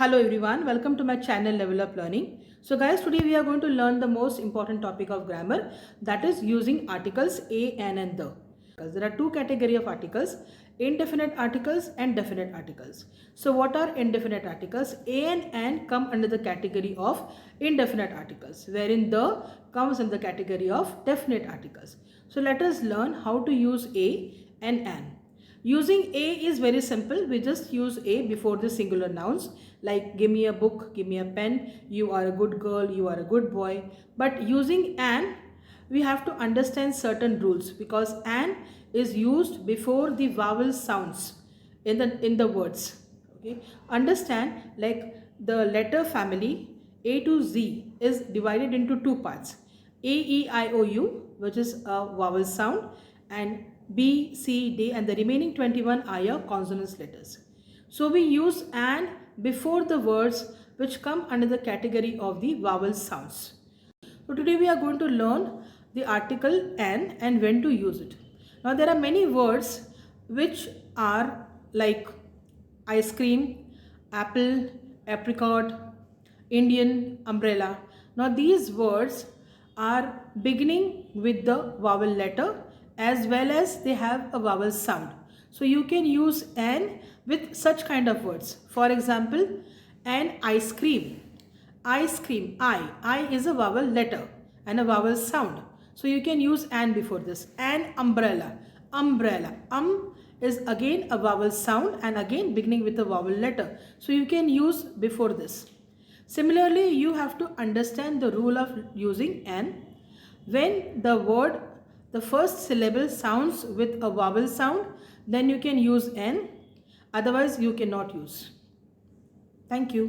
Hello everyone, welcome to my channel Level Up Learning. So guys, today we are going to learn the most important topic of grammar, that is using articles a, an and the. There are two categories of articles, indefinite articles and definite articles. So what are indefinite articles? A and an come under the category of indefinite articles, wherein the comes in the category of definite articles. So let us learn how to use a and an. Using a is very simple. We just use a before the singular nouns like give me a book, give me a pen, you are a good girl, you are a good boy. But using an, we have to understand certain rules because an is used before the vowel sounds in the words. Okay, understand, like the letter family A to Z is divided into two parts: A, E, I, O, U, which is a vowel sound, and B, C, D, and the remaining 21 are your consonant letters. So we use an before the words which come under the category of the vowel sounds. So today we are going to learn the article an and when to use it. Now there are many words which are like ice cream, apple, apricot, Indian, umbrella. Now these words are beginning with the vowel letter as well as they have a vowel sound. So you can use an with such kind of words. For example, an ice cream. Ice cream, I is a vowel letter and a vowel sound. So you can use an before this. An umbrella, umbrella, is again a vowel sound and again beginning with a vowel letter. So you can use before this. Similarly, you have to understand the rule of using an. When the word, the first syllable sounds with a vowel sound, then you can use an. Otherwise, you cannot use. Thank you.